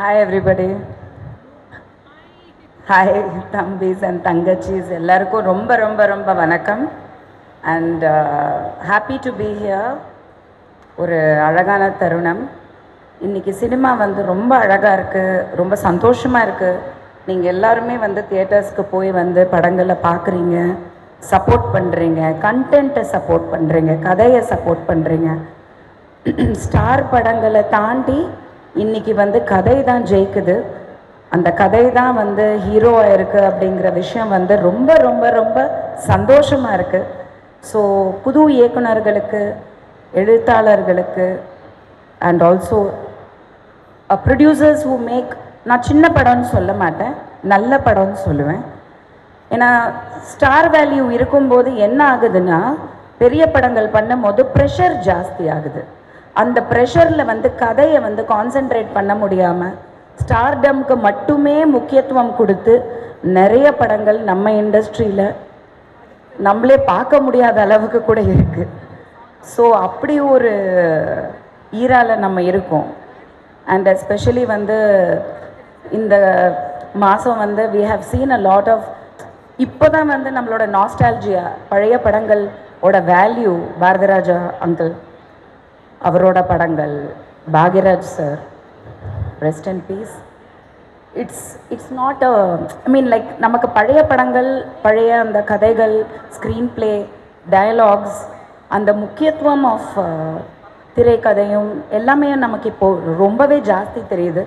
Hi everybody. Hi தம்பிஸ் and தங்கச்சிஸ் எல்லாருக்கும் ரொம்ப ரொம்ப ரொம்ப வணக்கம் and happy to be here. ஒரு அழகான தருணம். இன்றைக்கி சினிமா வந்து ரொம்ப அழகாக இருக்குது, ரொம்ப சந்தோஷமாக இருக்குது. நீங்கள் எல்லாருமே வந்து தியேட்டர்ஸ்க்கு போய் வந்து படங்களை பார்க்குறீங்க, சப்போர்ட் பண்ணுறீங்க, கண்டென்ட்டை சப்போர்ட் பண்ணுறீங்க, கதையை சப்போர்ட் பண்ணுறீங்க. ஸ்டார் படங்களை தாண்டி இன்றைக்கி வந்து கதை தான் ஜெயிக்குது. அந்த கதை தான் வந்து ஹீரோவாக இருக்குது அப்படிங்கிற விஷயம் வந்து ரொம்ப ரொம்ப ரொம்ப சந்தோஷமாக இருக்குது. ஸோ புது இயக்குனர்களுக்கு, எழுத்தாளர்களுக்கு and also producers who make, நான் சின்ன படம்னு சொல்ல மாட்டேன், நல்ல படம்னு சொல்லுவேன். ஏன்னா ஸ்டார் வேல்யூ இருக்கும்போது என்ன ஆகுதுன்னா, பெரிய படங்கள் பண்ணும் போது ப்ரெஷர் ஜாஸ்தி ஆகுது. அந்த ப்ரெஷரில் வந்து கதையை வந்து கான்சென்ட்ரேட் பண்ண முடியாமல் ஸ்டார்டம்க்கு மட்டுமே முக்கியத்துவம் கொடுத்து நிறைய படங்கள் நம்ம இண்டஸ்ட்ரியில் நம்மளே பார்க்க முடியாத அளவுக்கு கூட இருக்குது. ஸோ அப்படி ஒரு ஈரால நம்ம இருக்கோம். அண்ட் எஸ்பெஷலி வந்து இந்த மாதம் வந்து we have seen a lot of, இப்போ தான் வந்து நம்மளோட நாஸ்டாலஜியா, பழைய படங்களோட வேல்யூ, பாரதிராஜா அங்கிள் அவரோட படங்கள், Bhagyaraj sir, rest and peace. It's not a, I mean like நமக்கு பழைய படங்கள், பழைய அந்த கதைகள், ஸ்க்ரீன் ப்ளே, டயலாக்ஸ், அந்த முக்கியத்துவம் ஆஃப் திரைக்கதையும் எல்லாமே நமக்கு இப்போது ரொம்பவே ஜாஸ்தி தெரியுது.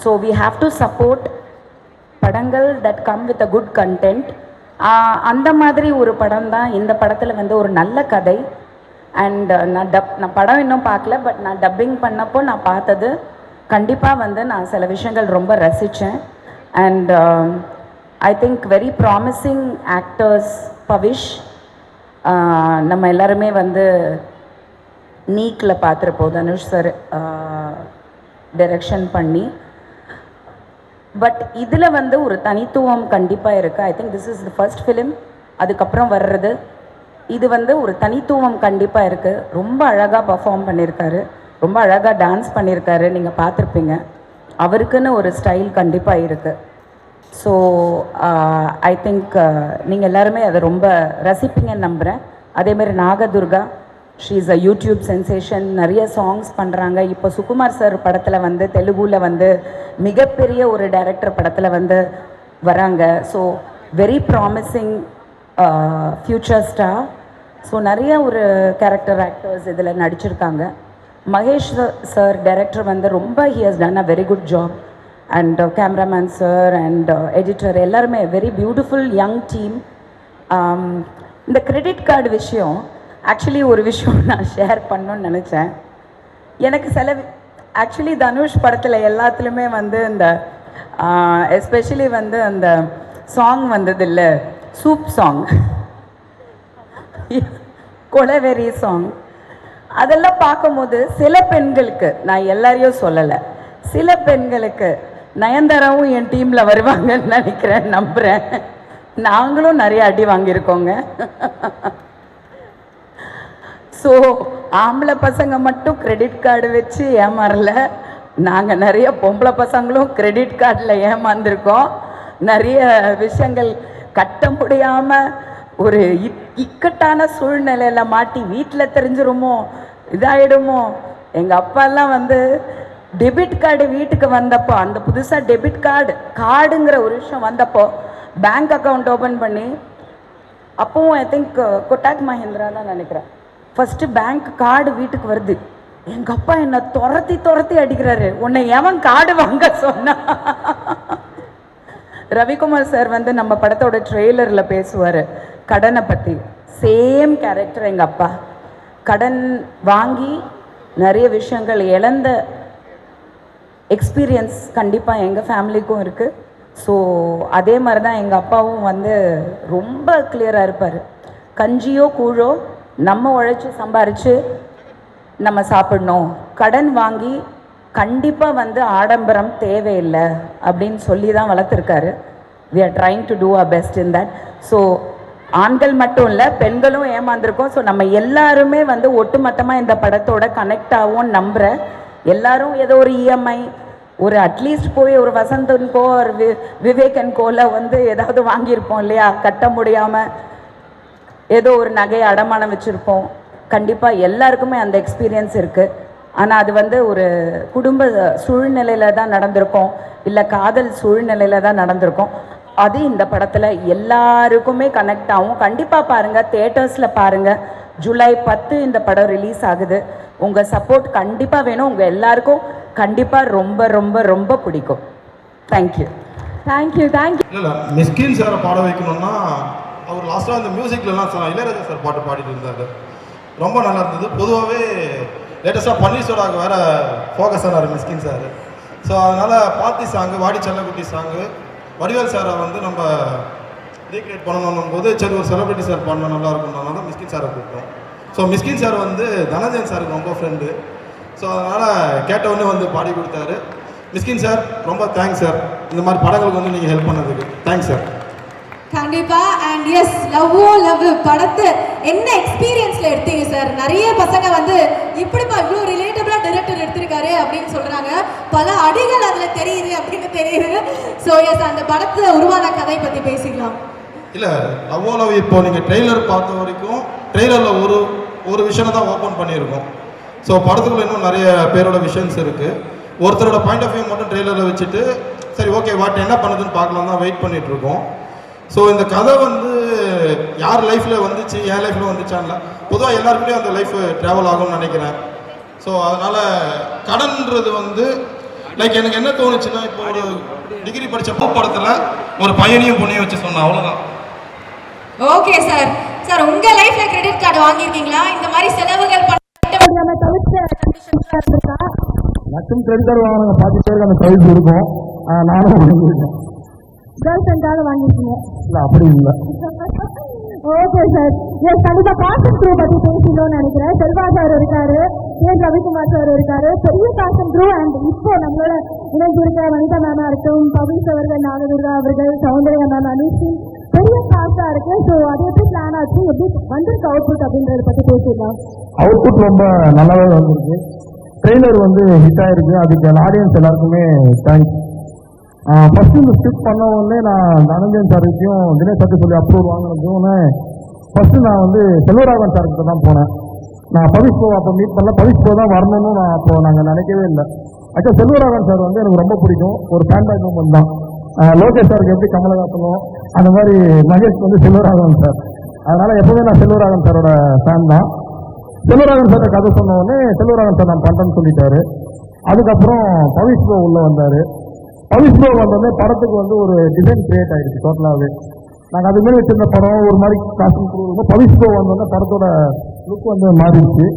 So we have to support படங்கள் that come with a good content. அந்த மாதிரி ஒரு படம் தான் இந்த படத்தில் வந்து ஒரு நல்ல கதை. அண்ட் நான் படம் இன்னும் பார்க்கல, பட் நான் டப்பிங் பண்ணப்போ நான் பார்த்தது கண்டிப்பாக வந்து நான் சில விஷயங்கள் ரொம்ப ரசித்தேன். And I think very promising actors. Pavish, நம்ம எல்லாருமே வந்து நீக்கில் பார்த்துருப்போம், தனுஷ் சார் டைரக்ஷன் பண்ணி. பட் இதில் வந்து ஒரு தனித்துவம் கண்டிப்பாக இருக்குது. I think this is the first film. அதுக்கப்புறம் வர்றது இது வந்து ஒரு தனித்துவம் கண்டிப்பாக இருக்குது. ரொம்ப அழகாக பர்ஃபார்ம் பண்ணியிருக்காரு, ரொம்ப அழகாக டான்ஸ் பண்ணியிருக்காரு, நீங்கள் பார்த்துருப்பீங்க. அவருக்குன்னு ஒரு ஸ்டைல் கண்டிப்பாக இருக்குது. ஸோ ஐ திங்க் நீங்கள் எல்லாருமே அதை ரொம்ப ரசிப்பீங்கன்னு நம்புகிறேன். அதேமாதிரி Nagadurga, she is a YouTube sensation, நிறைய சாங்ஸ் பண்ணுறாங்க. இப்போ சுகுமார் சார் படத்தில் வந்து தெலுங்குல வந்து மிகப்பெரிய ஒரு டைரக்டர் படத்தில் வந்து வராங்க. So very promising future star. So நிறைய ஒரு கேரக்டர் ஆக்டர்ஸ் இதில் நடிச்சிருக்காங்க. மகேஷ் சார் டைரக்டர் வந்து ரொம்ப he has done a very good job. And cameraman sir and editor எல்லாருமே வெரி பியூட்டிஃபுல் யங் டீம். இந்த கிரெடிட் கார்டு விஷயம், ஆக்சுவலி ஒரு விஷயம் நான் ஷேர் பண்ணணும்னு நினச்சேன். எனக்கு ஆக்சுவலி தனுஷ் படத்தில் எல்லாத்துலேயுமே வந்து இந்த எஸ்பெஷலி வந்து அந்த சாங் வந்தது இல்லை, சூப் சாங், கொலவெறி சாங், அதெல்லாம் பார்க்கும்போது சில பெண்களுக்கு, நான் எல்லாரையும் சொல்லலை, சில பெண்களுக்கு நயன்தாராவும் என் டீமில் வருவாங்கன்னு நினைக்கிறேன், நம்புகிறேன். நாங்களும் நிறைய அடி வாங்கியிருக்கோங்க. ஸோ ஆம்பளை பசங்க மட்டும் கிரெடிட் கார்டு வச்சு ஏமாறல, நாங்கள் நிறைய பொம்பளை பசங்களும் கிரெடிட் கார்டில் ஏமாந்துருக்கோம். நிறைய விஷயங்கள் கட்ட முடியாமல் ஒரு இக்கட்டான சூழ்நிலையில் மாட்டி வீட்டில் தெரிஞ்சிருமோ இதாகிடுமோ. எங்கள் அப்பாலாம் வந்து டெபிட் கார்டு வீட்டுக்கு வந்தப்போ, அந்த புதுசாக டெபிட் கார்டுங்கிற ஒரு விஷயம் வந்தப்போ பேங்க் அக்கௌண்ட் ஓப்பன் பண்ணி, அப்போவும் ஐ திங்க் கொட்டாக் மஹிந்திரா தான் நினைக்கிறேன், ஃபஸ்ட்டு பேங்க் கார்டு வீட்டுக்கு வருது. எங்கள் அப்பா என்னை துரத்தி அடிக்கிறாரு, உன்னை எவன் கார்டு வாங்க சொன்னா. ரவிக்குமார் சார் வந்து நம்ம படத்தோட ட்ரெய்லரில் பேசுவார் கடனை பற்றி. சேம் கேரக்டர் எங்கள் அப்பா. கடன் வாங்கி நிறைய விஷயங்கள் இழந்த எக்ஸ்பீரியன்ஸ் கண்டிப்பாக எங்கள் ஃபேமிலிக்கும் இருக்குது. ஸோ அதே மாதிரி தான் எங்கள் அப்பாவும் வந்து ரொம்ப கிளியராக இருப்பார். கஞ்சியோ கூழோ நம்ம உழைச்சி சம்பாரித்து நம்ம சாப்பிடணும், கடன் வாங்கி கண்டிப்பாக வந்து ஆடம்பரம் தேவையில்லை அப்படின்னு சொல்லி தான் வளர்த்துருக்காரு. We are trying to do our best in that. So ஆண்கள் மட்டும் இல்லை, பெண்களும் ஏமாந்துருக்கோம். ஸோ நம்ம எல்லாருமே வந்து ஒட்டுமொத்தமாக இந்த படத்தோட கனெக்ட் ஆகும் நம்புகிறேன். எல்லாரும் ஏதோ ஒரு இஎம்ஐ ஒரு அட்லீஸ்ட் போய் ஒரு வசந்தன்கோ ஒரு விவேகன்கோல வந்து ஏதாவது வாங்கியிருப்போம் இல்லையா, கட்ட முடியாமல் ஏதோ ஒரு நகையை அடமானம் வச்சுருப்போம். கண்டிப்பாக எல்லாருக்குமே அந்த எக்ஸ்பீரியன்ஸ் இருக்குது. ஆனால் அது வந்து ஒரு குடும்ப சூழ்நிலையில் தான் நடந்திருக்கோம், இல்லை காதல் சூழ்நிலையில் தான் நடந்திருக்கோம். அது இந்த படத்தில் எல்லாருக்குமே கனெக்ட் ஆகும். கண்டிப்பாக பாருங்கள், தியேட்டர்ஸில் பாருங்கள். ஜூலை 10 இந்த படம் ரிலீஸ் ஆகுது. உங்கள் சப்போர்ட் கண்டிப்பாக வேணும். உங்கள் எல்லாருக்கும் கண்டிப்பாக ரொம்ப ரொம்ப ரொம்ப பிடிக்கும். தேங்க்யூ. இல்லை மிஸ்கின் சாரை பாட வைக்கணும்னா அவர் லாஸ்ட்டாக அந்த மியூசிக்லலாம் இளையராஜா சார் பாட்டு பாடிட்டு இருந்தார். ரொம்ப நல்லா இருந்தது. பொதுவாகவே லேட்டஸ்ட்டாக பன்னீர்செல்வராக வேறு ஃபோக்கஸ் ஆனார் மிஸ்கின் சார். ஸோ அதனால் பாத்தி சாங்கு, வாடி செல்லக்குட்டி சாங்கு, வடிவேல் சாரை வந்து நம்ம ரீக்ரியேட் பண்ணணும் போது சரி ஒரு செலிபிரிட்டி சார் பண்ணால் நல்லா இருக்கும்னால மிஸ்கின் சாரை கூப்பிட்டோம். ஸோ மிஸ்கின் சார் வந்து தனஞ்சயன் சாருக்கு ரொம்ப ஃப்ரெண்டு. ஸோ அதனால் கேட்டவுடனே வந்து பாடி கொடுத்தாரு. மிஸ்கின் சார் ரொம்ப தேங்க்ஸ் சார், இந்த மாதிரி படங்களுக்கு வந்து நீங்கள் ஹெல்ப் பண்ணதுக்கு தேங்க்ஸ் சார். கண்டிப்பா. அண்ட் எஸ், லவ்வோ லவ் படத்தை என்ன எக்ஸ்பீரியன்ஸ்ல எடுத்தீங்க சார்? நிறைய பசங்க வந்து இப்படிப்பா இவ்வளோ ரிலேட்டபிளா டைரக்டர் எடுத்திருக்காரு அப்படின்னு சொல்றாங்க. பல அடிகள் அதுல தெரியுது அப்படின்னு தெரியுது. ஸோ எஸ், அந்த படத்துல உருவான கதை பத்தி பேசிக்கலாம். இல்லை லவ்வோ லவ் இப்போ நீங்கள் ட்ரெய்லர் பார்த்த வரைக்கும் ட்ரெய்லரில் ஒரு விஷயம் தான் ஓப்பன் பண்ணியிருக்கோம். ஸோ படத்துக்குள்ள இன்னும் நிறைய பேரோட விஷயம்ஸ் இருக்குது. ஒருத்தரோட பாயிண்ட் ஆஃப் வியூ மட்டும் ட்ரெய்லரில் வச்சுட்டு சரி ஓகே வாட் என்ன பண்ணுதுன்னு பார்க்கலாம் தான் வெயிட் பண்ணிட்டு இருக்கோம். ஸோ இந்த கதை வந்து யார் லைஃப்பில் வந்துச்சு, என் லைஃப்பில் வந்துச்சான்ல, பொதுவாக எல்லாருக்குமே அந்த லைஃப் ட்ராவல் ஆகும்னு நினைக்கிறேன். ஸோ அதனால் கடன்றது வந்து லைக் எனக்கு என்ன தோணுச்சுன்னா, இப்போ ஒரு டிகிரி படித்த படத்தில் ஒரு பையனையும் பொண்ணையும் வச்சு சொன்னேன், அவ்வளோதான். Okay sir. சார் உங்க லைஃப்ல கிரெடிட் கார்டு வாங்கியிருக்கீங்களா? இந்த மாதிரி செலவுகள் பண்ண முடியாம தவிர்த்து கண்டிஷன்ஸா இருக்கா? லட்சம் கிரெடிட் கார்டு வாங்கினாங்க, 10 பேருக்கு அந்த ப்ரைஸ் இருக்கும். நானும் வாங்கியிருக்கேன். கேர்ள் ஃப்ரெண்டாக வாங்கியிருக்கீங்க? இல்லை அப்படி இல்லை. Okay sir. எஸ், கண்டிப்பா காசன் க்ரூ பத்தி பேசணும்னு நினைக்கிறேன். செல்வா சார் இருக்காரு, கே ரவிக்குமார் சார் இருக்காரு, பெரிய காசன் க்ரூ. அண்ட் இப்போ நம்மளோட இணைந்திருக்க வனிதா மேமா இருக்கும், பவிஷ் அவர்கள், நாகதுர்கா அவர்கள், சௌந்தர்யா மேம், அனுஷி, பெரிய காசா இருக்கு. ஸோ அது எப்படி பிளான் ஆச்சு, எப்படி வந்திருக்கு அவுட்புட் அப்படின்றத பத்தி பேசிடலாம். அவுட்புட் ரொம்ப நல்லாவே வந்திருக்கு. ட்ரெய்லர் வந்து ஹிட் ஆயிருக்கு. அதுக்கு ஆடியன்ஸ் எல்லாருக்குமே தேங்க்ஸ். ஃபஸ்ட்டு இந்த ஸ்கிரிப்ட் பண்ண உடனே நான் தனஞ்சயன் சாருக்கும் தினேஷ் சாருக்கு சொல்லி அப்ரூவ் வாங்கினதுன்னு ஃபஸ்ட்டு நான் வந்து செல்வராகவன் சார்கிட்ட தான் போனேன். நான் பவிஷ் போ அப்போ மீட் பண்ணல, பவிஷ் போ தான் வரணும்னு நான் அப்போ நாங்கள் நினைக்கவே இல்லை. ஆக்சுவலாக செல்வராகவன் சார் வந்து எனக்கு ரொம்ப பிடிக்கும். ஒரு ஃபேன்பேக் மூமெண்ட் தான். லோகேஷ் சாருக்கு எப்படி கமலஹாசனோ அந்த மாதிரி மகேஷ் வந்து செல்வராகவன் சார். அதனால் எப்போவுமே நான் செல்வராகவன் சாரோட ஃபேன் தான். செல்வராகவன் சாரை கதை சொன்ன உடனே செல்வராகவன் சார் நான் பண்ணுறேன்னு சொல்லிட்டாரு. அதுக்கப்புறம் பவிஷ் ப்ரோ உள்ளே வந்தார். பவிஷ் ப்ரோ வந்தோடனே படத்துக்கு வந்து ஒரு டிசைன் கிரியேட் ஆகிடுச்சு டோட்டலாகவே. நாங்கள் அது மாதிரி வச்சிருந்த படம் ஒரு மாதிரி காஸ்டியூம் கொடுக்கணும். பவிஷ் ப்ரோ வந்தோடனே படத்தோட லுக் வந்து மாறிடுச்சு.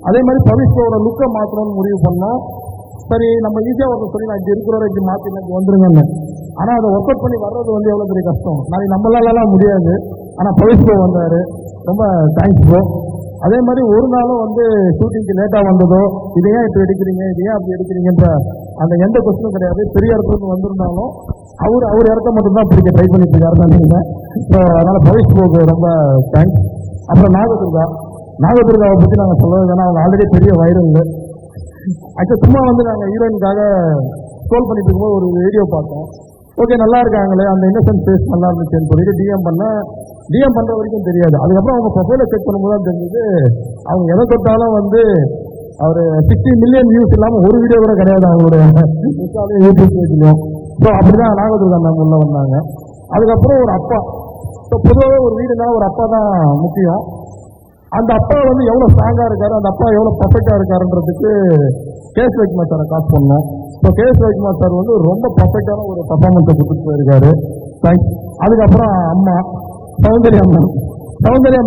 அதே மாதிரி பவிஷ் ப்ரோட லுக்கை மாற்றணும்னு முடிவு பண்ணோம். சரி நம்ம ஈஸியாக ஒன்று சொல்லி நான் இங்கே இருக்கிறவரை இங்கே மாற்றி எனக்கு வந்துருங்கன்னு. ஆனால் அதை ஒர்க் அவுட் பண்ணி வர்றது வந்து எவ்வளோ பெரிய கஷ்டம். நாளைக்கு நம்மளாலலாம் முடியாது. ஆனால் பவிஷ் ப்ரோ வந்தார், ரொம்ப தேங்க்ஸ் ப்ரோ. அதே மாதிரி ஒரு நாளும் வந்து ஷூட்டிங்க்கு லேட்டாக வந்ததோ, இதையே இப்போ எடுக்கிறீங்க, இதையே அப்படி எடுக்கிறீங்கன்ற அந்த எந்த கொஸ்டினும் கிடையாது. பெரிய இடத்துக்கு வந்திருந்தாலும் அவர் இடத்த மட்டும்தான் பிடிக்க ட்ரை பண்ணிட்டு இருக்காரு தான் நீங்கள். ஸோ அதனால் பவிஷ் ப்ரோக்கு ரொம்ப தேங்க்ஸ். அப்புறம் நாகதுர்காவை பற்றி நாங்கள் சொல்லவே வேணா, அவங்க ஆல்ரெடி பெரிய வைரல். ஆக்சுவலாக சும்மா வந்து நாங்கள் ஹீரோயினுக்காக ஸ்க்ரோல் பண்ணிட்டு இருக்கும்போது ஒரு வீடியோ பார்த்தோம். ஓகே நல்லா இருக்காங்களே, அந்த இன்னசென்ட் ஃபேஸ் நல்லா இருந்துச்சுன்னு சொல்லிட்டு டிஎம் பண்ணுற வரைக்கும் தெரியாது. அதுக்கப்புறம் அவங்க ப்ரொஃபைலை செக் பண்ணும்போது தான் தெரிஞ்சது, அவங்க எதை தொட்டாலும் வந்து அவர் 60 மில்லியன் வியூஸ் இல்லாமல் ஒரு வீடியோ கூட கிடையாது அவங்களுடைய யூடியூப் பேஜ்லையும். ஸோ அப்படி தான் நாகதுர்கா மேம் உள்ள வந்தாங்க. அதுக்கப்புறம் ஒரு அப்பா. ஸோ பொதுவாகவே ஒரு வீடுனா ஒரு அப்பா தான் முக்கியம். அந்த அப்பா வந்து எவ்வளோ ஸ்ட்ராங்காக இருக்காரு, அந்த அப்பா எவ்வளோ பர்ஃபெக்டாக இருக்காருன்றதுக்கு கேஎஸ் ரவிக்குமார் சாரை காசு பண்ணோம். ஸோ கேஎஸ் ரவிக்குமார் சார் வந்து ரொம்ப பர்ஃபெக்டான ஒரு பர்ஃபார்மன்ஸை கொடுத்துட்டு போயிருக்காரு. தேங்க்ஸ். அதுக்கப்புறம் அம்மா சௌந்தர்யா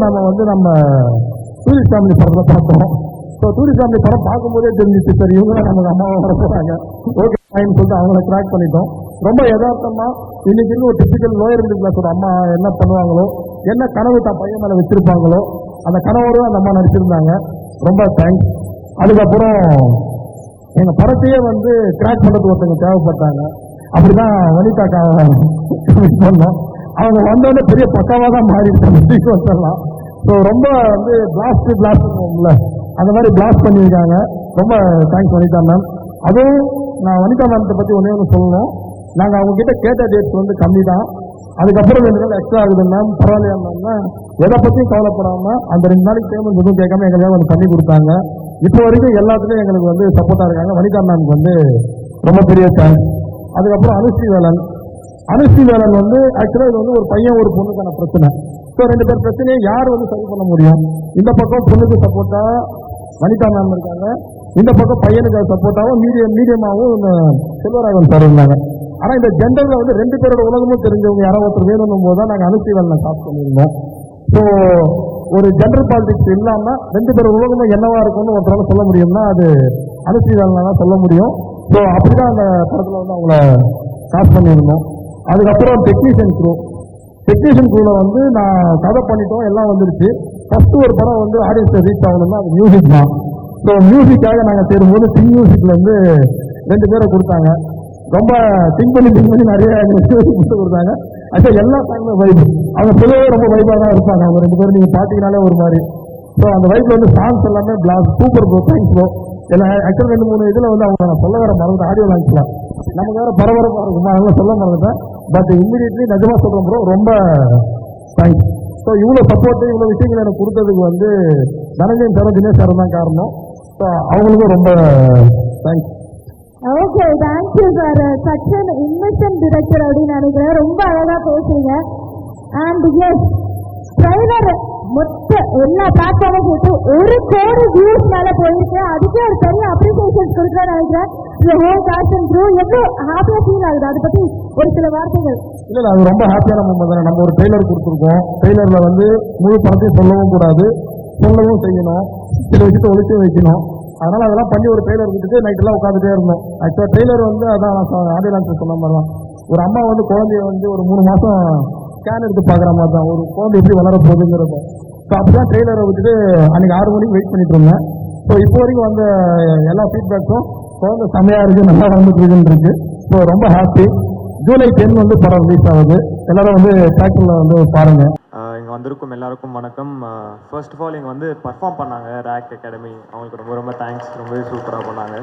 மேமை வந்து நம்ம டூரிஸ்ட் ஃபேமிலி படத்தில் பார்த்தோம். ஸோ டூரிஸ்ட் ஃபேமிலி படம் பார்க்கும்போதே தெரிஞ்சிச்சு, சரி இவங்க நமக்கு அம்மாவை வர போகிறாங்க, ஓகே ஃபைன்னு சொல்லிட்டு அவங்கள ட்ராக் பண்ணிட்டோம். ரொம்ப யதார்த்தமாக இன்னைக்கு இன்னும் ஒரு டிப்பிக்கல் லோயர் மிடில் கிளாஸோட அம்மா என்ன பண்ணுவாங்களோ, என்ன கனவு தான் பையன் மேலே வச்சிருப்பாங்களோ அந்த கனவோடு அந்த அம்மா நடிச்சிருந்தாங்க. ரொம்ப தேங்க்ஸ். அதுக்கப்புறம் எங்கள் படத்தையே வந்து கிராக் பண்ணுறதுக்கு ஒருத்தவங்க தேவைப்பட்டாங்க. அப்படிதான் வனிதாக்காக பண்ணோம். அவங்க வந்தோடனே பெரிய பக்காவாக தான் மாறிடுச்சு வந்துடலாம். ஸோ ரொம்ப வந்து பிளாஸ்ட் அந்த மாதிரி பிளாஸ்ட் பண்ணியிருக்காங்க. ரொம்ப தேங்க்ஸ் வனிதா மேம். அதுவும் நான் வனிதா மேமத்தை பற்றி ஒன்றே ஒன்று சொல்லணும். நாங்கள் அவங்ககிட்ட கேட்ட டேட்ஸ் வந்து கம்மி தான். அதுக்கப்புறம் 2 நாள் எக்ஸ்ட்ரா ஆகுது மேம், பரவாயில்லையா மேம்னா எதை பற்றியும் கவலைப்படாமல் அந்த 2 நாளைக்கு பேமெண்ட் எதுவும் கேட்காம எங்களுக்காக வந்து பண்ணி கொடுத்தாங்க. இப்போ வரைக்கும் எல்லாத்துலேயும் எங்களுக்கு வந்து சப்போர்ட்டாக இருக்காங்க. வனிதா மேம்க்கு வந்து ரொம்ப பெரிய தேங்க்ஸ். அதுக்கப்புறம் அனுஸ்ரீ வேலன் வந்து ஆக்சுவலாக இது வந்து ஒரு பையன் ஒரு பொண்ணுக்கான பிரச்சனை. ஸோ 2 பேர் பிரச்சனையை யார் வந்து சரி பண்ண முடியும்? இந்த பக்கம் பொண்ணுக்கு சப்போர்ட்டாக வனிதா மேம் இருக்காங்க, இந்த பக்கம் பையனுக்கு சப்போர்ட்டாகவும் மீடியமாகவும் செல்வராகவன் சார் இருந்தாங்க. ஆனால் இந்த ஜெண்டரில் வந்து 2 பேரோட உலகமும் தெரிஞ்சவங்க யாரோ ஒருத்தர் வேணும் போது தான் நாங்கள் அனுஸ்ரீ வேலனை ஸ்டார்ட் பண்ணியிருந்தோம். ஸோ ஒரு ஜெண்டர் பாலிடிக்ஸ் இல்லாமல் 2 பேர் உலகமும் என்னவா இருக்கும்னு ஒருத்தரால சொல்ல முடியும்னா அது அனுஸ்ரீ வேலனை தான் சொல்ல முடியும். ஸோ அப்படிதான் அந்த படத்தில் வந்து அவங்கள ஸ்டார்ட் பண்ணியிருந்தோம். அதுக்கப்புறம் டெக்னீஷியன் க்ரூவில் வந்து நான் கதை பண்ணிட்டோம், எல்லாம் வந்துருச்சு. ஃபர்ஸ்ட் ஒரு படம் வந்து ஆடியன்ஸை ரீச் ஆகணும்னா அது மியூசிக் தான். ஸோ மியூசிக்காக நாங்கள் சேரும்போது சிங் மியூசிக்ல வந்து 2 பேரை கொடுத்தாங்க. ரொம்ப திங்க் பண்ணி நிறைய கொடுத்தாங்க. ஆக்சுவலாக எல்லா சாங்குமே வைப், அவங்க பொதுவாக ரொம்ப வைப்பாக தான் இருப்பாங்க. அவங்க 2 பேரும் நீங்கள் பார்த்தீங்கனாலே ஒரு மாதிரி. ஸோ அந்த வைப்பில் வந்து சாங்ஸ் எல்லாமே block super bro, thanks bro. எல்லாம் ஆக்சுவலாக 2-3 இதில் வந்து அவங்க நான் சொல்ல வர மறந்துட்டேன். ஆடியோ லான்ச்சில் நமக்கு வேறு பரபரப்பாக இருக்குமா, அதெல்லாம் சொல்ல மறந்துட்டேன். பட் இம்மிடியட்லி நிஜமாக சொல்கிறேன் ப்ரோ, ரொம்ப தேங்க்ஸ். ஸோ இவ்வளோ சப்போர்ட்டு இவ்வளோ விஷயங்கள் எனக்கு கொடுத்ததுக்கு வந்து தனஞ்சயன் சாரும் தினேஷ் சாரும் தான் காரணம். ஸோ அவங்களுக்கும் ரொம்ப thanks. Okay, thank you sir. Such an Innocent director அப்படின்னு நினைக்கிறேன். ரொம்ப அழகாக பேசுறீங்க. அண்ட் எஸ், ட்ரைலர் மொத்த எல்லா பிளாட்ஃபார்மும் போட்டு 1 கோடி வியூஸ் மேலே போயிருக்கு. அதுக்கே ஒரு பெரிய அப்ரிசியேஷன் கொடுக்குறேன்னு நினைக்கிறேன். ஹோல் காஸ்ட் அண்ட் க்ரூ எவ்வளோ ஹாப்பியாக ஃபீல் ஆகுது, அதை பற்றி ஒரு சில வார்த்தைகள். இல்லை, அது ரொம்ப ஹாப்பியான மூமெண்ட் தானே. நம்ம ஒரு ட்ரெய்லர் கொடுத்துருக்கோம். ட்ரெய்லரில் வந்து முழு படத்தையும் சொல்லவும் கூடாது, சொல்லவும் செய்யணும், சில விஷயத்தை ஒழிச்சு வைக்கணும். அதனால் அதெல்லாம் பண்ணி ஒரு ட்ரெய்லர் கொடுத்துட்டு நைட்டெல்லாம் உட்காந்துட்டே இருந்தோம். ஆக்சுவலாக ட்ரெய்லர் வந்து அதான் ஆடியோ லான்ச்சில் சொன்ன மாதிரி தான். ஒரு அம்மா வந்து குழந்தைய வந்து ஒரு 3 மாதம் ஸ்கேன் எடுத்து பார்க்குற மாதிரி தான், ஒரு குழந்தை எப்படி வளர போகுதுங்கிறது. ஸோ அப்படிதான் ட்ரெய்லரை விட்டுட்டு அன்றைக்கி 6 மணிக்கு வெயிட் பண்ணிட்டு இருந்தேன். ஸோ இப்போ வரைக்கும் வந்த எல்லா ஃபீட்பேக்ஸும் குழந்தை செம்மையாக இருக்குது, நல்லா வந்துட்டு இருக்குன்னு இருக்கு. ஸோ ரொம்ப ஹாப்பி. ஜூலை 10 வந்து படம் ரிலீஸ் ஆகுது. எல்லாரும் வந்து தியேட்டரில் வந்து பாருங்கள். இங்கே வந்திருக்கும் எல்லாருக்கும் வணக்கம். ஃபர்ஸ்ட் ஆஃப் ஆல் இங்கே வந்து பர்ஃபார்ம் பண்ணாங்க ரேக் அகாடமி, அவங்களுக்கு ரொம்ப ரொம்ப தேங்க்ஸ். ரொம்பவே சூப்பராக பண்ணாங்க.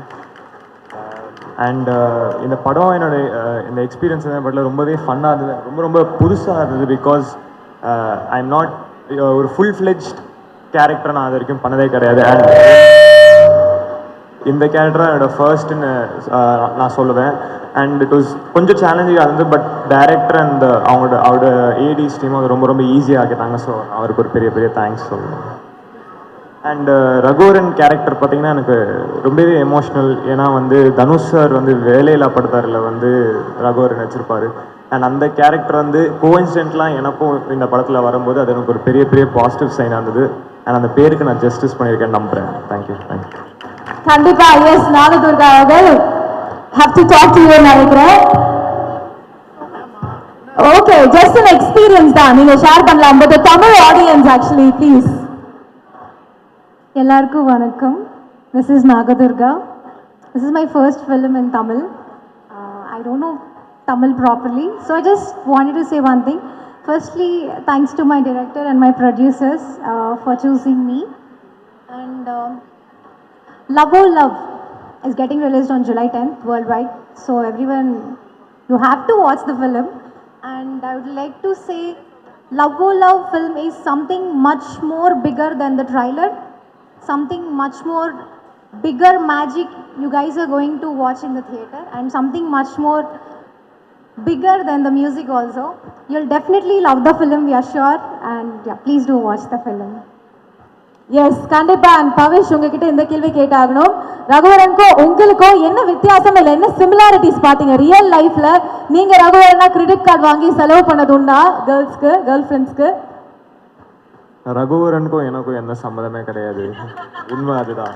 அண்ட் இந்த படம் என்னோட இந்த எக்ஸ்பீரியன்ஸ் படத்தில் ரொம்பவே ஃபன்னாக இருந்தது, ரொம்ப ரொம்ப புதுசாக இருந்தது. பிகாஸ் ஐ எம் நாட் ஒரு ஃபுல் ஃப்ளெஜ்ட் கேரக்டர் நான் அது வரைக்கும் பண்ணதே கிடையாது. அண்ட் இந்த கேரக்டர் என்னோட ஃபர்ஸ்ட்னு நான் சொல்லுவேன். அண்ட் இட் வாஸ் கொஞ்சம் சேலஞ்சிங்காக இருந்தது. பட் டைரக்டர் அண்ட் அவரோட ஏடிஸ் டீமும் அது ரொம்ப ரொம்ப ஈஸியாக ஆக்கிட்டாங்க. ஸோ அவருக்கு ஒரு பெரிய பெரிய தேங்க்ஸ் சொல்லணும். அண்ட் ரகுவரன் கேரக்டர் பார்த்தீங்கன்னா எனக்கு ரொம்பவே எமோஷ்னல். ஏன்னா வந்து தனுஷ் சார் வந்து வேலையில்லா படத்தாரில் வந்து ரகுவரன் வச்சுருப்பார். அண்ட் அந்த கேரக்டர் வந்து கோஇன்சிடென்ட்லாம் எனக்கும் இந்த படத்தில் வரும்போது அது எனக்கு ஒரு பெரிய பெரிய பாசிட்டிவ் சைனாக இருந்தது. அண்ட் அந்த பேருக்கு நான் ஜஸ்டிஸ் பண்ணியிருக்கேன்னு நம்புகிறேன். தேங்க்யூ. கண்டிப்பா. எஸ், நாகதுர்கா அவர்கள் have to talk to you நினைக்கிறேன். ஓகே, ஜஸ்ட் an experience தான், நீங்க ஷேர் பண்ணலாம். but the Tamil audience actually, please. எல்லாருக்கும் வணக்கம். This is Nagadurga. This is my first film in Tamil. I don't know Tamil properly, so I just wanted to say one thing. Firstly, thanks to my director and my producers for choosing me. And Love Oh Love is getting released on July 10th worldwide. So everyone, you have to watch the film. And I would like to say, Love Oh Love film is something much more bigger than the trailer. Something much more bigger magic you guys are going to watch in the theater. And something much more bigger than the music also. You'll definitely love the film, we are sure. And yeah, please do watch the film. Yes, கண்டிப்பா. And Pavish, உங்ககிட்ட இந்த கேள்வி கேட்டாகணும். ரகுவரனுக்கும் உங்களுக்கும் என்ன வித்தியாசம் இல்லை, என்ன similarities பார்த்தீங்க ரியல் லைஃப்ல? நீங்க ரகுவரனா கிரெடிட் கார்டு வாங்கி செலவு பண்ணது உண்டா கேர்ள்ஸ்க்கு, கேர்ள் ஃப்ரெண்ட்ஸ்க்கு? ரகுவரனுக்கும் எனக்கும் எந்த சம்மதமே கிடையாது, உண்மை அதுதான்.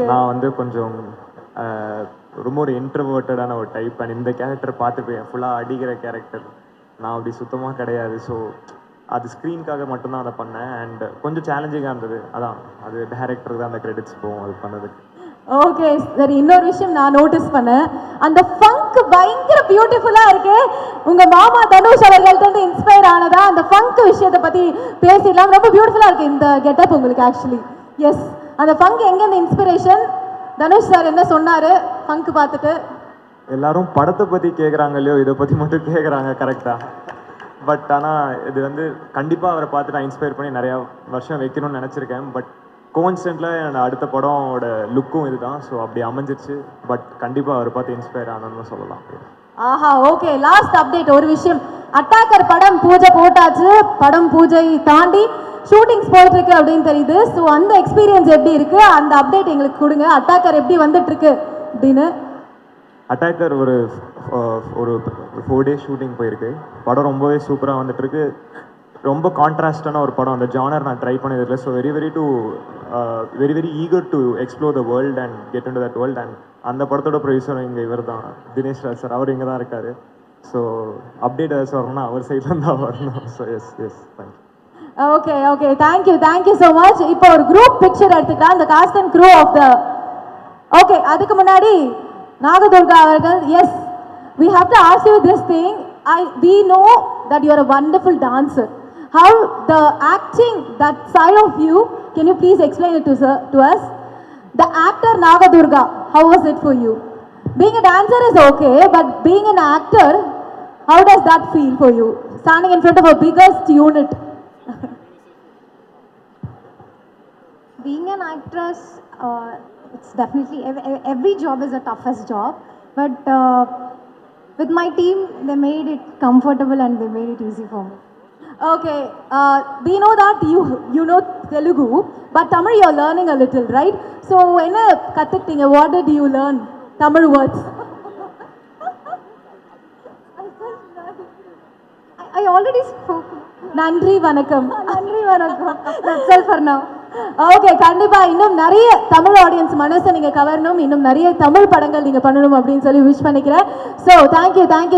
நான் வந்து கொஞ்சம் ரொம்ப ஒரு இன்ட்ரோவர்ட்டடான ஒரு டைப். அண்ட் இந்த கேரக்டர் பார்த்துப்பேன், ஃபுல்லாக அடிக்கிற கேரக்டர். நான் அப்படி சுத்தமாக கிடையாது. ஸோ அது ஸ்க்ரீனுக்காக மட்டும்தான் அதை பண்ணேன். அண்ட் கொஞ்சம் சேலஞ்சிங்காக இருந்தது. அதான் அது டைரக்டருக்கு தான் அந்த கிரெடிட்ஸ் போகும் அது பண்ணதுக்கு. ஓகே, சரி. இன்னொரு விஷயம் நான் நோட்டீஸ் பண்ணேன், அந்த ஃபங்க் பயங்கர பியூட்டிஃபுல்லா இருக்கு. உங்க மாமா தனுஷ் அவர்கள்ட்ட இருந்து இன்ஸ்பயர் ஆனதா? அந்த ஃபங்க் விஷயத்தை பத்தி பேசிடலாம். ரொம்ப பியூட்டிஃபுல்லா இருக்கு இந்த கெட்டப் உங்களுக்கு ஆக்சுவலி. எஸ், அந்த ஃபங்க் எங்க இந்த இன்ஸ்பிரேஷன்? தனுஷ் சார் என்ன சொன்னாரு ஃபங்க் பார்த்துட்டு? எல்லாரும் படத்தை பற்றி கேட்குறாங்க இல்லையோ, இதை பற்றி மட்டும் கேட்குறாங்க கரெக்டாக. பட் ஆனால் இது வந்து கண்டிப்பாக அவரை பார்த்து நான் இன்ஸ்பயர் பண்ணி நிறையா வருஷம் வைக்கணும்னு நினச்சிருக்கேன். பட் கோன்ஸ்டன்ட்டில் என்னோட அடுத்த படமோட லுக்கும் இதுதான். ஸோ அப்படி அமைஞ்சிருச்சு. பட் கண்டிப்பாக அவரை பார்த்து இன்ஸ்பயர் ஆனோன்னு சொல்லலாம். ஆஹா, ஓகே. லாஸ்ட் அப்டேட் ஒரு விஷயம். அட்டாக்கர் படம் பூஜை போட்டாச்சு. படம் பூஜை தாண்டி ஷூட்டிங்ஸ் போயிட்டு இருக்கு அப்படின்னு தெரியுது. ஸோ அந்த எக்ஸ்பீரியன்ஸ் எப்படி இருக்கு, அந்த அப்டேட் எங்களுக்கு கொடுங்க. அட்டாக்கர் எப்படி வந்துட்டு இருக்கு அப்படின்னு. அட்டாக்கர் ஒரு 4 days ஷூட்டிங் போயிருக்கு. படம் ரொம்பவே சூப்பராக வந்துட்டுருக்கு. ரொம்ப கான்ட்ராஸ்டான ஒரு படம். அந்த ஜானர் நான் ட்ரை பண்ணதில்லை. So very eager to explore the world and get in to that world. And அந்த படத்தோட ப்ரொடியூசர் இங்கே இவர் தான், தினேஷ் ராஜ் சார். அவர் இங்கே தான் இருக்கார். ஸோ அப்டேட் ஏதாச்சும் வரணும்னா அவர் சைட்லேருந்து தான் வரணும். So yes thank you. Okay okay, thank you so much. இப்போ ஒரு குரூப் பிக்சர் எடுத்துக்கலாம், அந்த cast and crew of the. Okay, அதுக்கு முன்னாடி நாகதுர்கா அவர்கள், yes we have to ask you this thing. We know that you are a wonderful dancer. How the acting, that side of you, can you please explain it to us? The actor Nagadurga, how was it for you? Being a dancer is okay, but being an actor, how does that feel for you? Standing in front of a biggest unit. Being an actress, it's definitely, every job is a toughest job, but with my team, they made it comfortable and they made it easy for me. Okay, we know that you know Telugu, but Tamil you're learning a little, right? So enna kathuktinga, what did you learn? Tamil words. I already spoke. Nandri vanakkam. Nandri vanakkam. That's all for now. Okay, கண்டிப்பா இன்னும் நிறைய Tamil audience மனசை நீங்க கவரணும், இன்னும் நிறைய தமிழ் படங்கள் நீங்க பண்ணணும் அப்படின்னு சொல்லி விஷ் பண்ணிக்கிறேன். So thank you